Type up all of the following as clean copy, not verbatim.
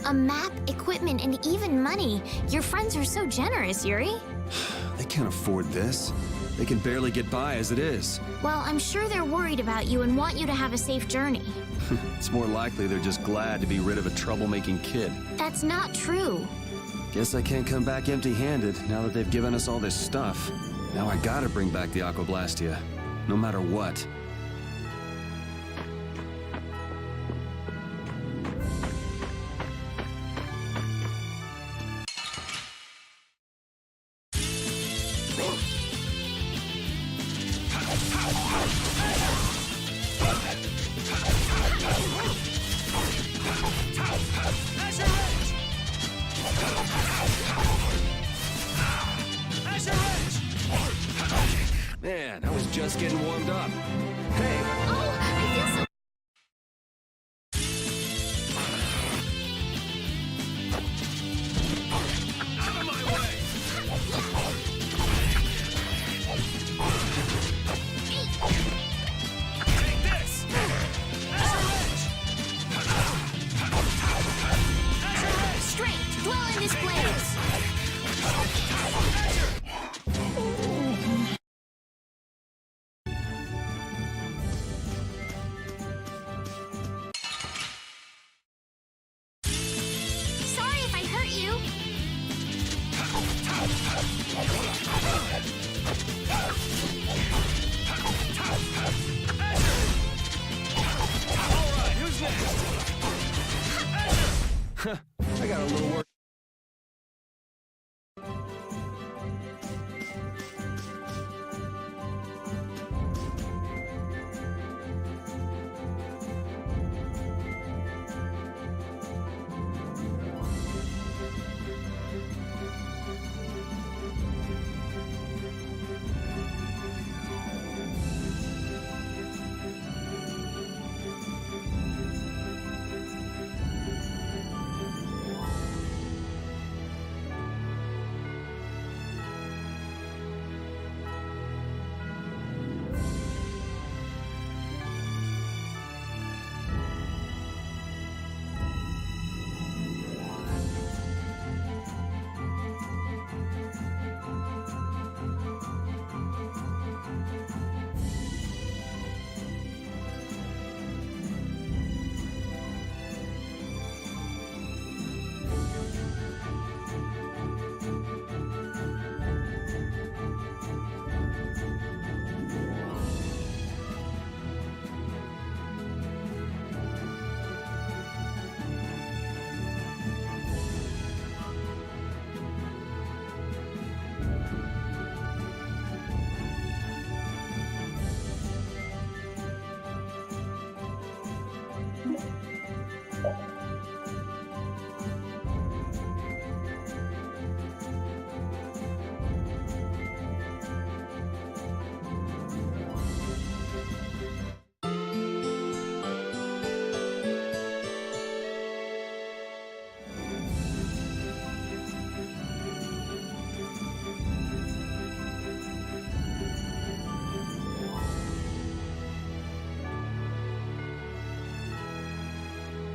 A map, equipment, and even money. Your friends are so generous, Yuri. They can't afford this. They can barely get by as it is. Well, I'm sure they're worried about you and want you to have a safe journey. It's more likely they're just glad to be rid of a troublemaking kid. That's not true. Guess I can't come back empty-handed now that they've given us all this stuff. Now I gotta bring back the Aquablastia, no matter what. Man, I was just getting warmed up. Hey! Oh, I feel so... Out of my way! Take this! Strength, dwell in this blaze! Sorry if I hurt you. Alright, who's next? I got a little work.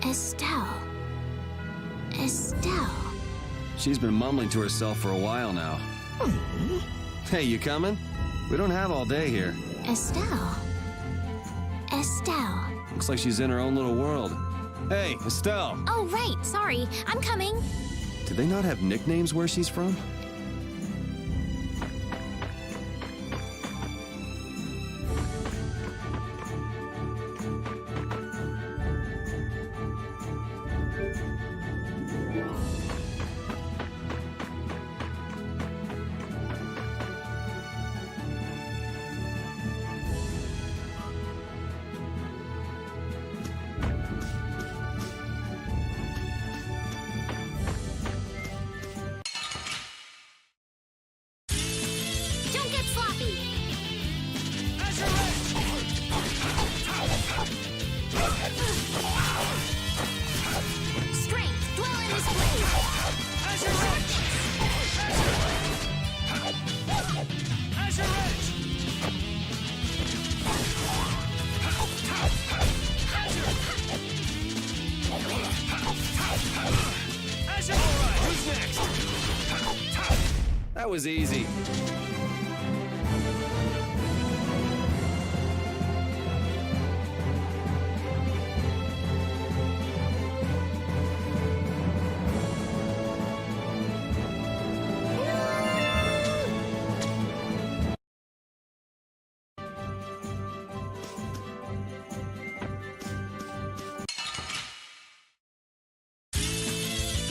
Estelle. Estelle. She's been mumbling to herself for a while now. Hey, you coming? We don't have all day here. Estelle. Estelle. Looks like she's in her own little world. Hey, Estelle! Oh, right. Sorry. I'm coming. Do they not have nicknames where she's from? next? That was easy.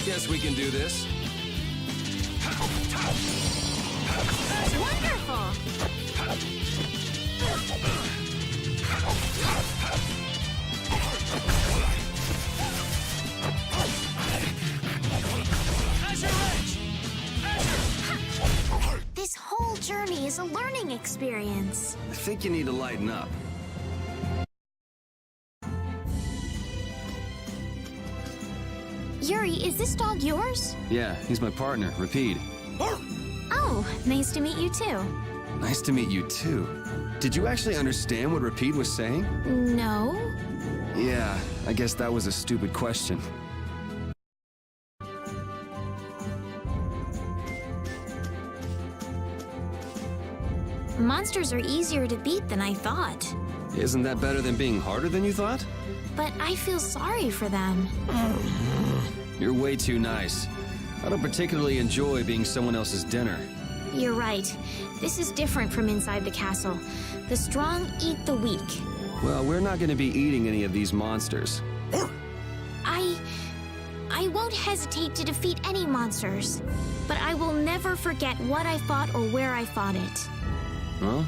Guess we can do this. Wonderful! This whole journey is a learning experience. I think you need to lighten up. Yuri, is this dog yours? Yeah, he's my partner, Rapide. Oh, nice to meet you too. Nice to meet you too. Did you actually understand what Rapide was saying? No? Yeah, I guess that was a stupid question. Monsters are easier to beat than I thought. Isn't that better than being harder than you thought? But I feel sorry for them. You're way too nice. I don't particularly enjoy being someone else's dinner. You're right. This is different from inside the castle. The strong eat the weak. Well, we're not going to be eating any of these monsters. I won't hesitate to defeat any monsters. But I will never forget what I fought or where I fought it. Well,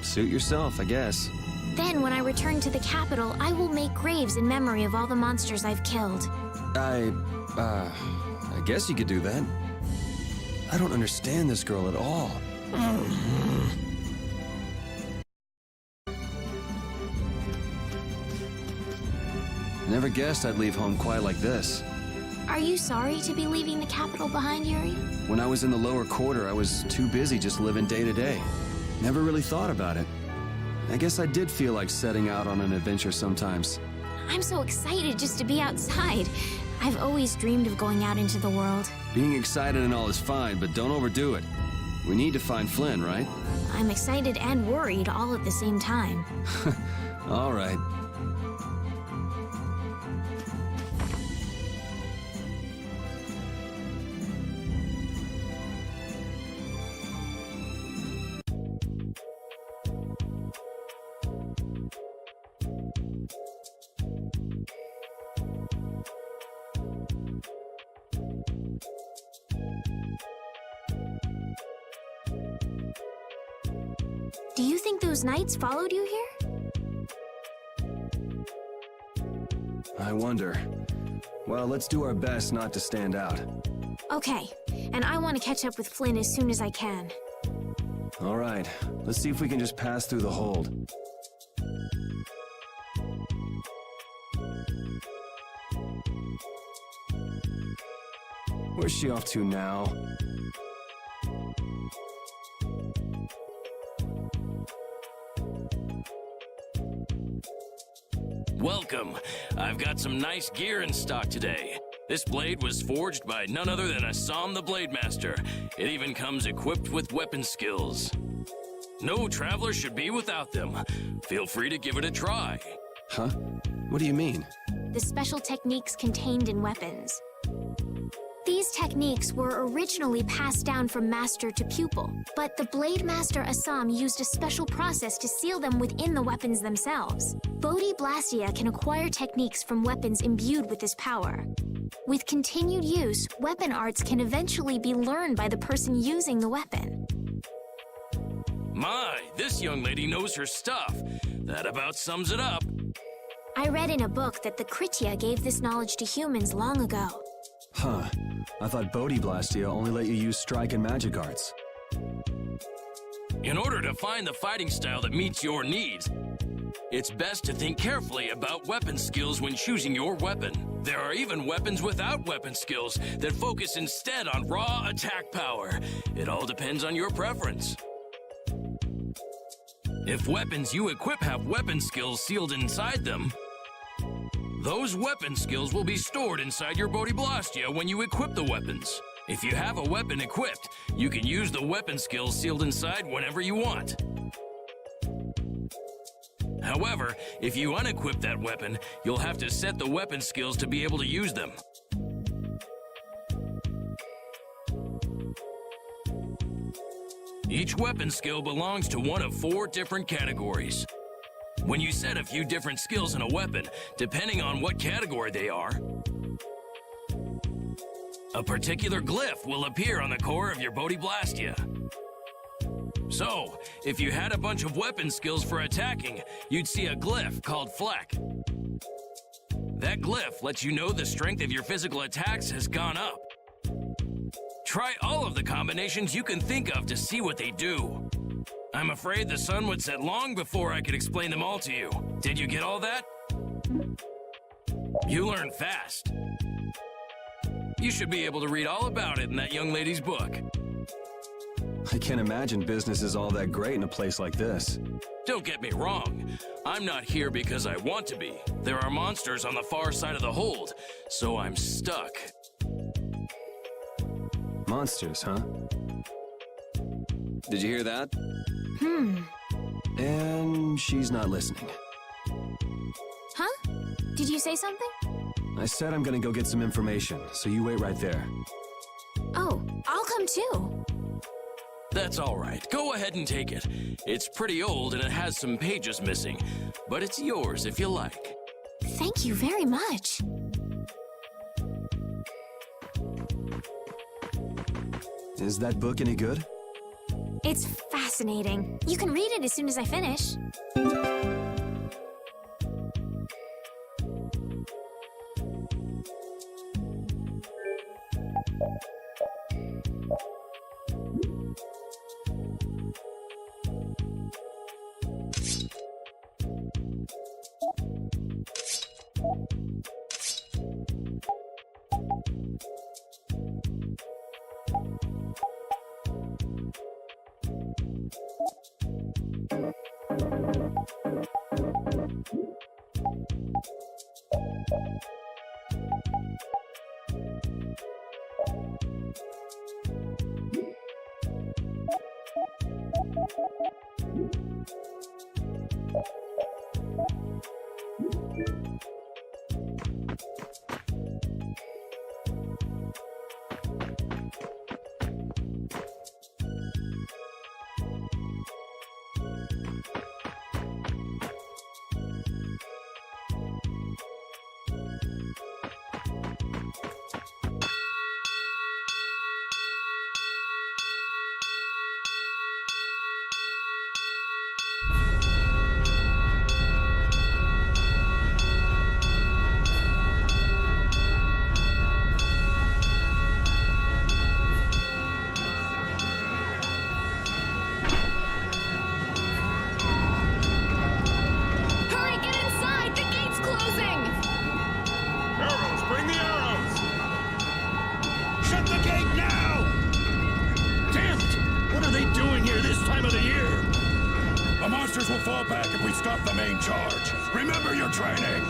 suit yourself, I guess. Then, when I return to the capital, I will make graves in memory of all the monsters I've killed. I guess you could do that. I don't understand this girl at all. Never guessed I'd leave home quite like this. Are you sorry to be leaving the capital behind, Yuri? When I was in the lower quarter, I was too busy just living day to day. Never really thought about it. I guess I did feel like setting out on an adventure sometimes. I'm so excited just to be outside. I've always dreamed of going out into the world. Being excited and all is fine, but don't overdo it. We need to find Flynn, right? I'm excited and worried all at the same time. All right. Do you think those knights followed you here? I wonder. Well, let's do our best not to stand out. Okay, and I want to catch up with Flynn as soon as I can. All right, let's see if we can just pass through the hold. Where's she off to now? Welcome. I've got some nice gear in stock today. This blade was forged by none other than Assam the Blade Master. It even comes equipped with weapon skills. No traveler should be without them. Feel free to give it a try. Huh? What do you mean? The special techniques contained in weapons. These techniques were originally passed down from master to pupil, but the Blade Master Assam used a special process to seal them within the weapons themselves. Bodhi Blastia can acquire techniques from weapons imbued with this power. With continued use, weapon arts can eventually be learned by the person using the weapon. My, this young lady knows her stuff. That about sums it up. I read in a book that the Kritya gave this knowledge to humans long ago. Huh. I thought Bodhi Blastia only let you use strike and magic arts. In order to find the fighting style that meets your needs, it's best to think carefully about weapon skills when choosing your weapon. There are even weapons without weapon skills that focus instead on raw attack power. It all depends on your preference. If weapons you equip have weapon skills sealed inside them, those weapon skills will be stored inside your Bodhi Blastia when you equip the weapons. If you have a weapon equipped, you can use the weapon skills sealed inside whenever you want. However, if you unequip that weapon, you'll have to set the weapon skills to be able to use them. Each weapon skill belongs to one of 4 different categories. When you set a few different skills in a weapon, depending on what category they are, a particular glyph will appear on the core of your Bodhiblastia. So, if you had a bunch of weapon skills for attacking, you'd see a glyph called Fleck. That glyph lets you know the strength of your physical attacks has gone up. Try all of the combinations you can think of to see what they do. I'm afraid the sun would set long before I could explain them all to you. Did you get all that? You learn fast. You should be able to read all about it in that young lady's book. I can't imagine business is all that great in a place like this. Don't get me wrong. I'm not here because I want to be. There are monsters on the far side of the hold, so I'm stuck. Monsters, huh? Did you hear that? And she's not listening. Huh? Did you say something? I said I'm gonna go get some information, so you wait right there. Oh, I'll come too. That's all right. Go ahead and take it. It's pretty old and it has some pages missing, but it's yours if you like. Thank you very much. Is that book any good? It's fascinating. You can read it as soon as I finish. Will fall back if we stop the main charge. Remember your training!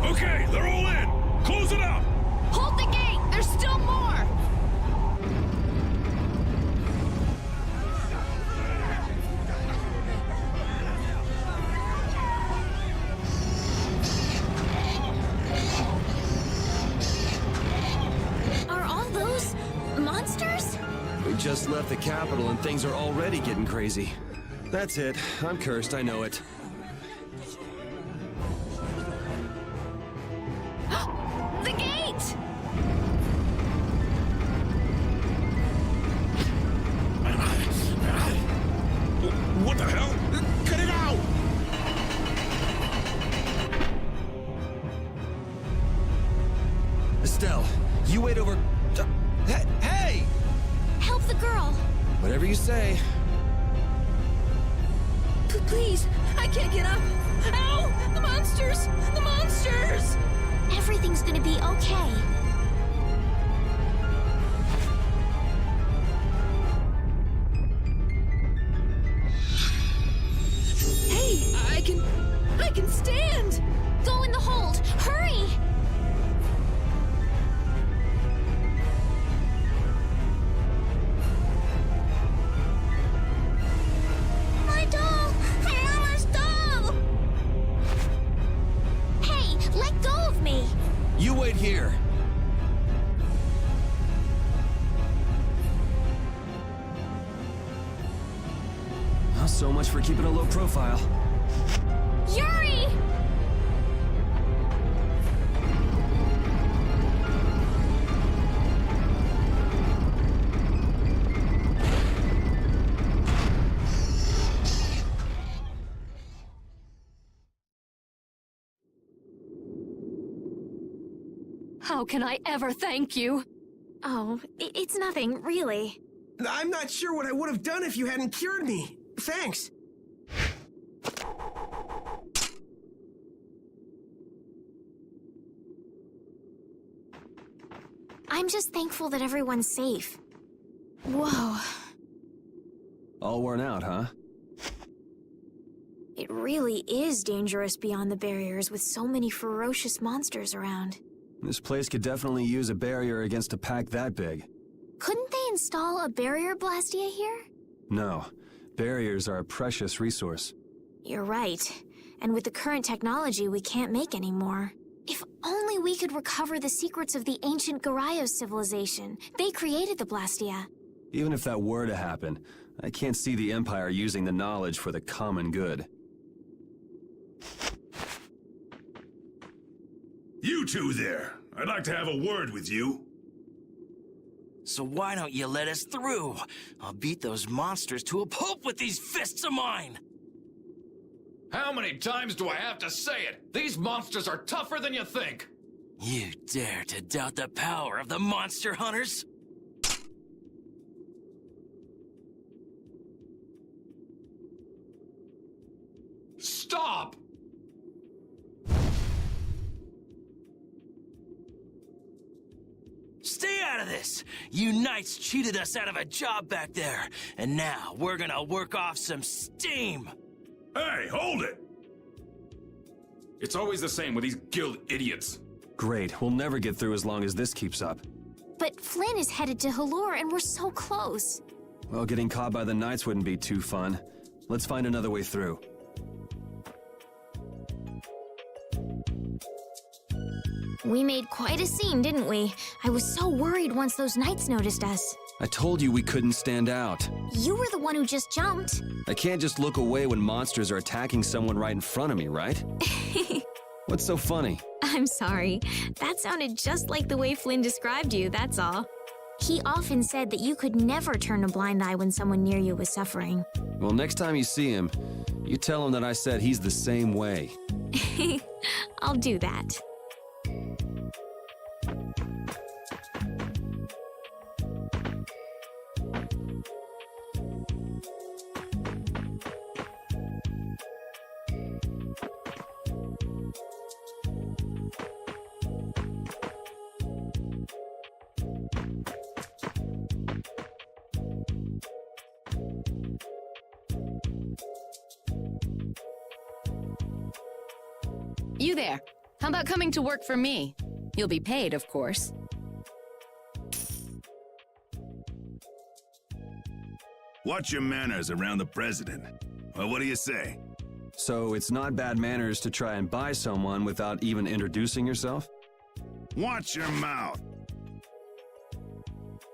Okay, they're all in! Close it up! Hold the gate! There's still more! Just left the capital and things are already getting crazy. That's it. I'm cursed, I know it. The gate! What the hell? Cut it out! Estelle, you wait over... Hey! Help the girl! Whatever you say. Please, I can't get up. Ow! The monsters! The monsters! Everything's gonna be okay. understand! Go in the hold! Hurry! My doll! Mama's doll! Hey, let go of me! You wait here. Well, so much for keeping a low profile. Yuri! How can I ever thank you? Oh, it's nothing, really. I'm not sure what I would have done if you hadn't cured me. Thanks. I'm just thankful that everyone's safe. Whoa. All worn out, huh? It really is dangerous beyond the barriers with so many ferocious monsters around. This place could definitely use a barrier against a pack that big. Couldn't they install a barrier blastia here? No. Barriers are a precious resource. You're right. And with the current technology, we can't make any more. If only we could recover the secrets of the ancient Garayos civilization. They created the blastia. Even if that were to happen, I can't see the Empire using the knowledge for the common good. You two there. I'd like to have a word with you. So why don't you let us through? I'll beat those monsters to a pulp with these fists of mine! How many times do I have to say it? These monsters are tougher than you think! You dare to doubt the power of the monster hunters? Stop! Stay out of this! You knights cheated us out of a job back there, and now we're gonna work off some steam! Hey, hold it! It's always the same with these guild idiots. Great, we'll never get through as long as this keeps up. But Flynn is headed to Halor and we're so close. Well, getting caught by the Knights wouldn't be too fun. Let's find another way through. We made quite a scene, didn't we? I was so worried once those knights noticed us. I told you we couldn't stand out. You were the one who just jumped. I can't just look away when monsters are attacking someone right in front of me, right? What's so funny? I'm sorry. That sounded just like the way Flynn described you, that's all. He often said that you could never turn a blind eye when someone near you was suffering. Well, next time you see him, you tell him that I said he's the same way. I'll do that. You there. How about coming to work for me? You'll be paid, of course. Watch your manners around the president. Well, what do you say? So it's not bad manners to try and buy someone without even introducing yourself? Watch your mouth.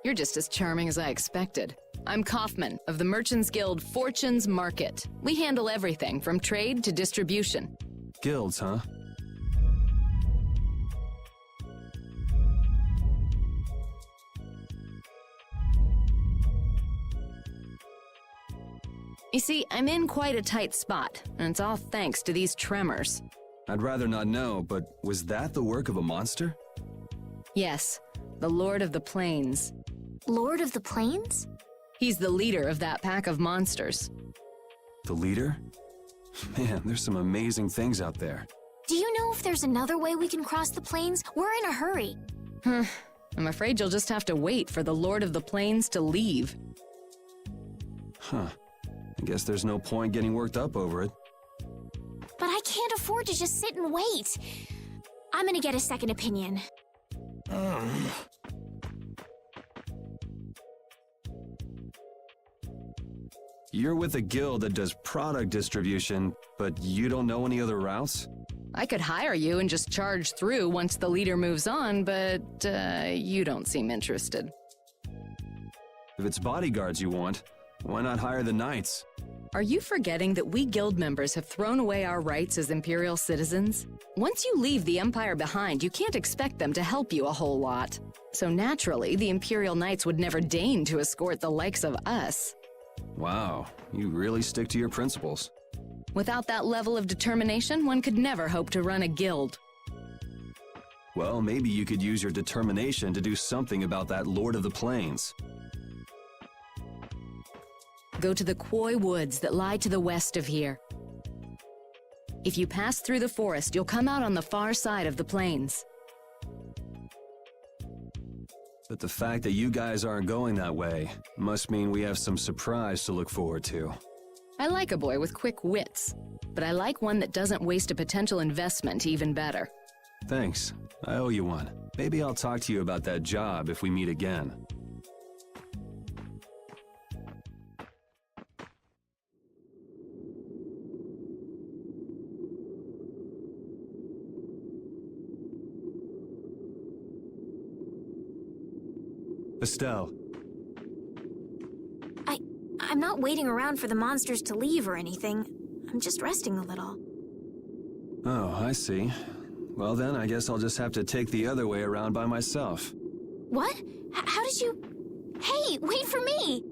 You're just as charming as I expected. I'm Kaufman of the Merchants Guild Fortune's Market. We handle everything from trade to distribution. Guilds, huh? You see, I'm in quite a tight spot, and it's all thanks to these tremors. I'd rather not know, but was that the work of a monster? Yes, the Lord of the Plains. Lord of the Plains? He's the leader of that pack of monsters. The leader? Man, there's some amazing things out there. Do you know if there's another way we can cross the plains? We're in a hurry. I'm afraid you'll just have to wait for the Lord of the Plains to leave. Huh. I guess there's no point getting worked up over it. But I can't afford to just sit and wait. I'm gonna get a second opinion. You're with a guild that does product distribution, but you don't know any other routes? I could hire you and just charge through once the leader moves on, but you don't seem interested. If it's bodyguards you want, why not hire the knights? Are you forgetting that we guild members have thrown away our rights as Imperial citizens? Once you leave the Empire behind, you can't expect them to help you a whole lot. So naturally, the Imperial Knights would never deign to escort the likes of us. Wow, you really stick to your principles. Without that level of determination, one could never hope to run a guild. Well, maybe you could use your determination to do something about that Lord of the Plains. Go to the Koi Woods that lie to the west of here. If you pass through the forest, you'll come out on the far side of the plains. But the fact that you guys aren't going that way must mean we have some surprise to look forward to. I like a boy with quick wits, but I like one that doesn't waste a potential investment even better. Thanks. I owe you one. Maybe I'll talk to you about that job if we meet again. Estelle. I'm not waiting around for the monsters to leave or anything. I'm just resting a little. Oh, I see. Well then, I guess I'll just have to take the other way around by myself. What? How did you... Hey, wait for me!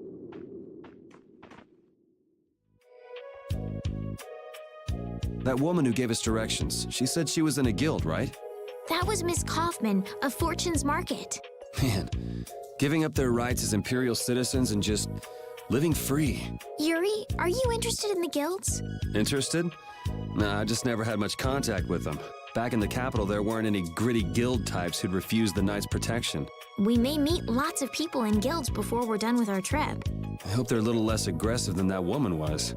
That woman who gave us directions, she said she was in a guild, right? That was Miss Kaufman of Fortune's Market. Man, giving up their rights as Imperial citizens and just living free. Yuri, are you interested in the guilds? Interested? Nah, I just never had much contact with them. Back in the capital, there weren't any gritty guild types who'd refuse the Knights' protection. We may meet lots of people in guilds before we're done with our trip. I hope they're a little less aggressive than that woman was.